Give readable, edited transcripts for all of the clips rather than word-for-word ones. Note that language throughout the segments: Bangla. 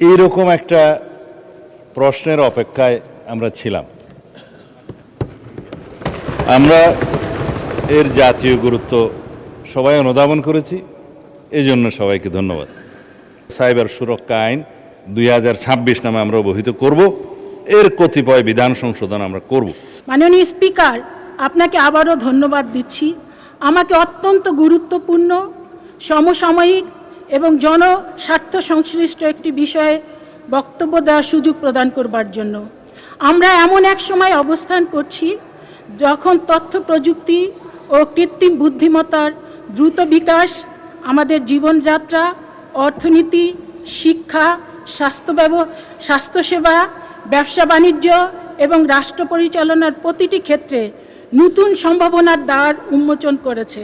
এইরকম একটা প্রশ্নের অপেক্ষায় আমরা ছিলাম। আমরা এর জাতীয় গুরুত্ব সবাই অনুধাবন করেছি, এই জন্য সবাইকে ধন্যবাদ। সাইবার সুরক্ষা আইন 2026 নামে আমরা অবহিত করব, এর কতিপয় বিধান সংশোধন আমরা করব। মাননীয় স্পিকার, আপনাকে আবারও ধন্যবাদ দিচ্ছি আমাকে অত্যন্ত গুরুত্বপূর্ণ, সমসাময়িক এবং জনস্বার্থ সংশ্লিষ্ট একটি বিষয়ে বক্তব্য দেওয়ার সুযোগ প্রদান করবার জন্য। আমরা এমন এক সময় অবস্থান করছি যখন তথ্য প্রযুক্তি ও কৃত্রিম বুদ্ধিমত্তার দ্রুত বিকাশ আমাদের জীবনযাত্রা, অর্থনীতি, শিক্ষা, স্বাস্থ্যসেবা, ব্যবসা বাণিজ্য এবং রাষ্ট্র পরিচালনার প্রতিটি ক্ষেত্রে নতুন সম্ভাবনার দ্বার উন্মোচন করেছে।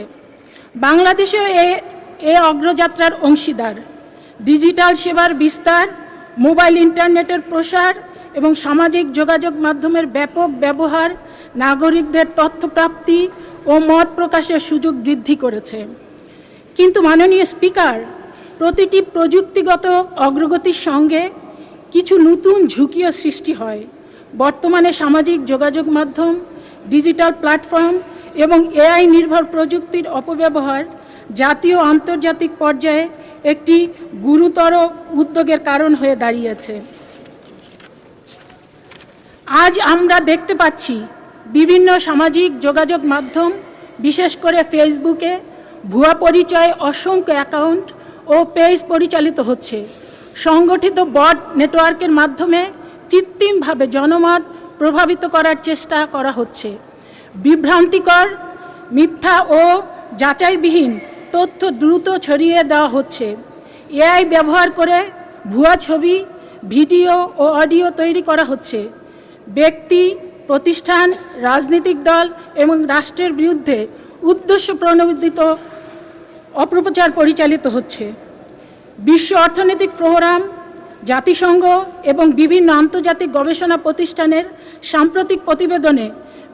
বাংলাদেশেও এ অগ্রযাত্রার অংশীদার। ডিজিটাল সেবার বিস্তার, মোবাইল ইন্টারনেটের প্রসার এবং সামাজিক যোগাযোগ মাধ্যমের ব্যাপক ব্যবহার নাগরিকদের তথ্য প্রাপ্তি ও মত প্রকাশের সুযোগ বৃদ্ধি করেছে। কিন্তু মাননীয় স্পিকার, প্রতিটি প্রযুক্তিগত অগ্রগতির সঙ্গে কিছু নতুন ঝুঁকিও সৃষ্টি হয়। বর্তমানে সামাজিক যোগাযোগ মাধ্যম, ডিজিটাল প্ল্যাটফর্ম এবং এআই নির্ভর প্রযুক্তির অপব্যবহার জাতীয় আন্তর্জাতিক পর্যায়ে একটি গুরুতর উদ্বেগের কারণ হয়ে দাঁড়িয়েছে। আজ আমরা দেখতে পাচ্ছি বিভিন্ন সামাজিক যোগাযোগ মাধ্যম, বিশেষ করে ফেসবুকে ভুয়া পরিচয়ে অসংখ্য অ্যাকাউন্ট ও পেজ পরিচালিত হচ্ছে। সংগঠিত বট নেটওয়ার্কের মাধ্যমে কৃত্রিমভাবে জনমত প্রভাবিত করার চেষ্টা করা হচ্ছে। বিভ্রান্তিকর, মিথ্যা ও যাচাইবিহীন তথ্য দ্রুত ছড়িয়ে দেওয়া হচ্ছে। এআই ব্যবহার করে ভুয়া ছবি, ভিডিও ও অডিও তৈরি করা হচ্ছে। ব্যক্তি, প্রতিষ্ঠান, রাজনৈতিক দল এবং রাষ্ট্রের বিরুদ্ধে উদ্দেশ্য প্রণোদিত অপপ্রচার পরিচালিত হচ্ছে। বিশ্ব অর্থনৈতিক ফোরাম, জাতিসংঘ এবং বিভিন্ন আন্তর্জাতিক গবেষণা প্রতিষ্ঠানের সাম্প্রতিক প্রতিবেদনে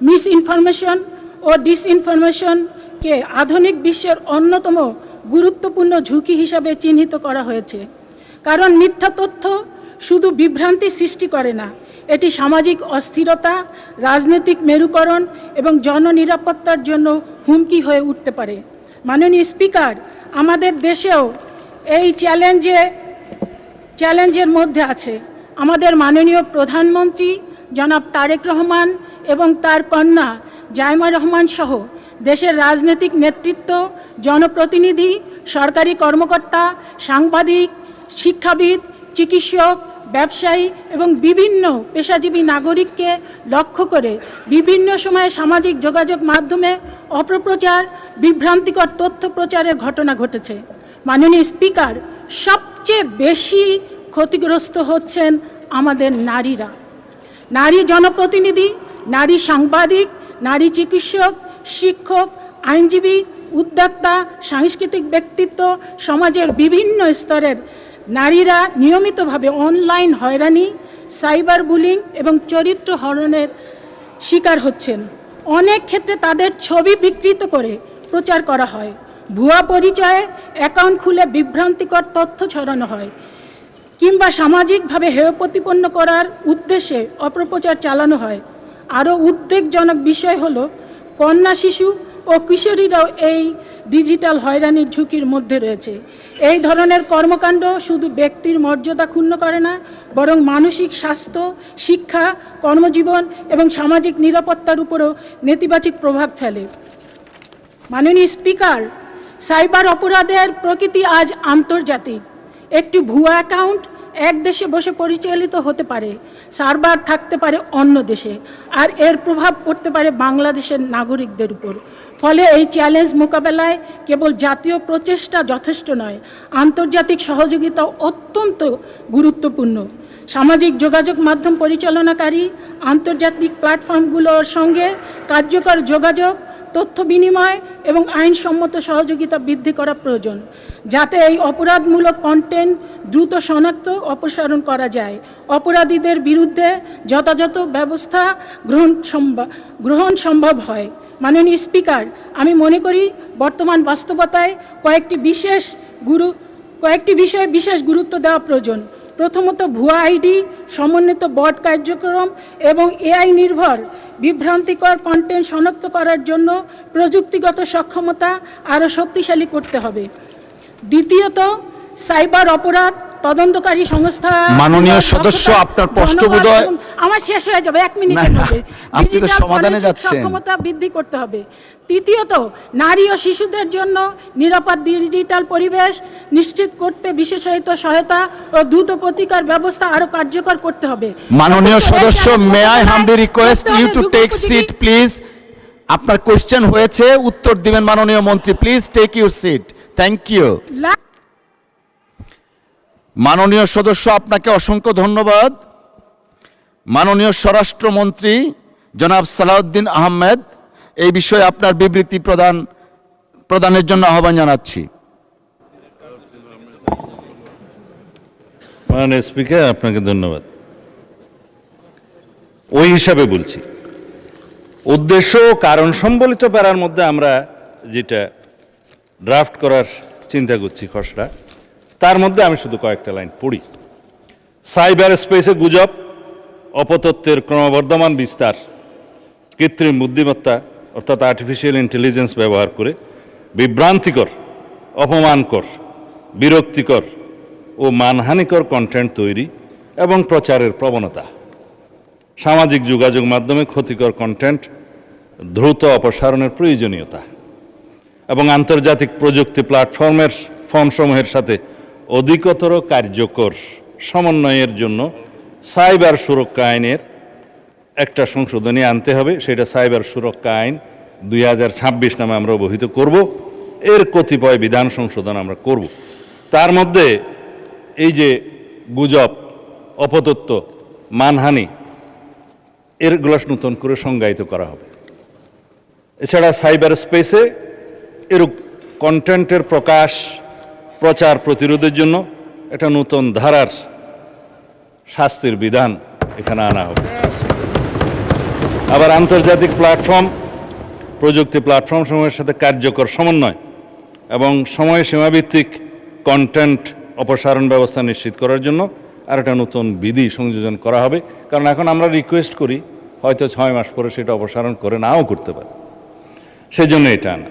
মিস ইনফরমেশন ও ডিসইনফরমেশনকে আধুনিক বিশ্বের অন্যতম গুরুত্বপূর্ণ ঝুঁকি হিসাবে চিহ্নিত করা হয়েছে। কারণ মিথ্যা তথ্য শুধু বিভ্রান্তি সৃষ্টি করে না, এটি সামাজিক অস্থিরতা, রাজনৈতিক মেরুকরণ এবং জননিরাপত্তার জন্য হুমকি হয়ে উঠতে পারে। মাননীয় স্পিকার, আমাদের দেশেও এই চ্যালেঞ্জের মধ্যে আছে। আমাদের মাননীয় প্রধানমন্ত্রী জনাব তারেক রহমান এবং তার কন্যা জাইমা রহমান সহ দেশের রাজনৈতিক নেতৃত্ব, জনপ্রতিনিধি, সরকারি কর্মকর্তা, সাংবাদিক, শিক্ষাবিদ, চিকিৎসক, ব্যবসায়ী এবং বিভিন্ন পেশাজীবী নাগরিককে লক্ষ্য করে বিভিন্ন সময়ে সামাজিক যোগাযোগ মাধ্যমে অপপ্রচার, বিভ্রান্তিকর তথ্য প্রচারের ঘটনা ঘটেছে। মাননীয় স্পিকার, সবচেয়ে বেশি ক্ষতিগ্রস্ত হচ্ছেন আমাদের নারীরা। নারী জনপ্রতিনিধি, নারী সাংবাদিক, নারী চিকিৎসক, শিক্ষক, আইনজীবী, উদ্যোক্তা, সাংস্কৃতিক ব্যক্তিত্ব, সমাজের বিভিন্ন স্তরের নারীরা নিয়মিতভাবে অনলাইন হয়রানি, সাইবার বুলিং এবং চরিত্র হননের শিকার হচ্ছেন। অনেক ক্ষেত্রে তাদের ছবি বিকৃত করে প্রচার করা হয়, ভুয়া পরিচয়ে অ্যাকাউন্ট খুলে বিভ্রান্তিকর তথ্য ছড়ানো হয়, কিংবা সামাজিকভাবে হেয় প্রতিপন্ন করার উদ্দেশ্যে অপপ্রচার চালানো হয়। আরও উদ্বেগজনক বিষয় হলো কন্যা, শিশু ও কিশোরীরাও এই ডিজিটাল হয়রানির ঝুঁকির মধ্যে রয়েছে। এই ধরনের কর্মকাণ্ড শুধু ব্যক্তির মর্যাদা ক্ষুণ্ণ করে না, বরং মানসিক স্বাস্থ্য, শিক্ষা, কর্মজীবন এবং সামাজিক নিরাপত্তার উপরও নেতিবাচক প্রভাব ফেলে। মাননীয় স্পিকার, সাইবার অপরাধের প্রকৃতি আজ আন্তর্জাতিক। একটি ভুয়া অ্যাকাউন্ট এক দেশে বসে পরিচালিত হতে পারে, সার্ভার থাকতে পারে অন্য দেশে, আর এর প্রভাব পড়তে পারে বাংলাদেশের নাগরিকদের উপর। ফলে এই চ্যালেঞ্জ মোকাবেলায় কেবল জাতীয় প্রচেষ্টা যথেষ্ট নয়, আন্তর্জাতিক সহযোগিতা অত্যন্ত গুরুত্বপূর্ণ। সামাজিক যোগাযোগ মাধ্যম পরিচালনাকারী আন্তর্জাতিক প্ল্যাটফর্মগুলোর সঙ্গে কার্যকর যোগাযোগ, তথ্য বিনিময় এবং আইনসম্মত সহযোগিতা বৃদ্ধি করা প্রয়োজন, যাতে এই অপরাধমূলক কন্টেন্ট দ্রুত শনাক্ত, অপসারণ করা যায়। অপরাধীদের বিরুদ্ধে যথাযথ ব্যবস্থা গ্রহণ সম্ভব হয়। মাননীয় স্পিকার, আমি মনে করি বর্তমান বাস্তবতায় কয়েকটি বিষয়ে বিশেষ গুরুত্ব দেওয়া প্রয়োজন। প্রথমত ভুয়া আইডি, সমন্বিত বট কার্যক্রম এবং এআই নির্ভর বিভ্রান্তিকর কন্টেন্ট শনাক্ত করার জন্য প্রযুক্তিগত সক্ষমতা আরও শক্তিশালী করতে হবে। দ্বিতীয়ত, সাইবার অপরাধ তদন্তকারী সংস্থা মাননীয় সদস্য, আপনার প্রশ্নবোধহয় আমার শেষ হয়ে যাবে 1 মিনিটের মধ্যে। আপনি তো সমাধানে যাচ্ছেন। সক্ষমতা বৃদ্ধি করতে হবে। তৃতীয়ত, নারী ও শিশুদের জন্য নিরাপদ ডিজিটাল পরিবেশ নিশ্চিত করতে বিশেষায়িত সহায়তা ও দ্রুত প্রতিকার ব্যবস্থা আরও কার্যকর করতে হবে। মাননীয় সদস্য, may I humbly request you to take seat please. আপনার কোশ্চেন হয়েছে, উত্তর দিবেন মাননীয় মন্ত্রী। Please take your seat. Thank you. মাননীয় সদস্য, আপনাকে অসংখ্য ধন্যবাদ। মাননীয় স্বরাষ্ট্রমন্ত্রী জনাব সালাউদ্দিন আহমেদ, এই বিষয়ে আপনার বিবৃতি প্রদানের জন্য আহ্বান জানাচ্ছি। মাননীয় স্পিকার, আপনাকে ধন্যবাদ। ওই হিসাবে বলছি, উদ্দেশ্য ও কারণ সম্বলিত প্যারার মধ্যে আমরা যেটা ড্রাফট করার চিন্তা করছি খসড়া, তার মধ্যে আমি শুধু কয়েকটা লাইন পড়ি। সাইবার স্পেসে গুজব, অপতথ্যের ক্রমবর্ধমান বিস্তার, কৃত্রিম বুদ্ধিমত্তা অর্থাৎ আর্টিফিশিয়াল ইন্টেলিজেন্স ব্যবহার করে বিভ্রান্তিকর, অপমানকর, বিরক্তিকর ও মানহানিকর কন্টেন্ট তৈরি এবং প্রচারের প্রবণতা, সামাজিক যোগাযোগ মাধ্যমে ক্ষতিকর কন্টেন্ট দ্রুত অপসারণের প্রয়োজনীয়তা এবং আন্তর্জাতিক প্রযুক্তি প্ল্যাটফর্মসমূহের সাথে অধিকতর কার্যকর সমন্বয়ের জন্য সাইবার সুরক্ষা আইনের একটা সংশোধনী আনতে হবে। সেটা সাইবার সুরক্ষা আইন 2026 নামে আমরা অবহিত করব। এর কতিপয় বিধান সংশোধন আমরা করব। তার মধ্যে এই যে গুজব, অপতথ্য, মানহানি, এরগুলো নতুন করে সংজ্ঞায়িত করা হবে। এছাড়া সাইবার স্পেসে এরূপ কন্টেন্টের প্রচার প্রতিরোধের জন্য একটা নতুন ধারার শাস্তির বিধান এখানে আনা হবে। আবার আন্তর্জাতিক প্রযুক্তি প্ল্যাটফর্মসমূহের সাথে কার্যকর সমন্বয় এবং সময়সীমাভিত্তিক কন্টেন্ট অপসারণ ব্যবস্থা নিশ্চিত করার জন্য আর একটা নতুন বিধি সংযোজন করা হবে। কারণ এখন আমরা রিকোয়েস্ট করি, হয়তো 6 মাস পরে সেটা অপসারণ করে নাও করতে পারে, সেই জন্য এটা আনা।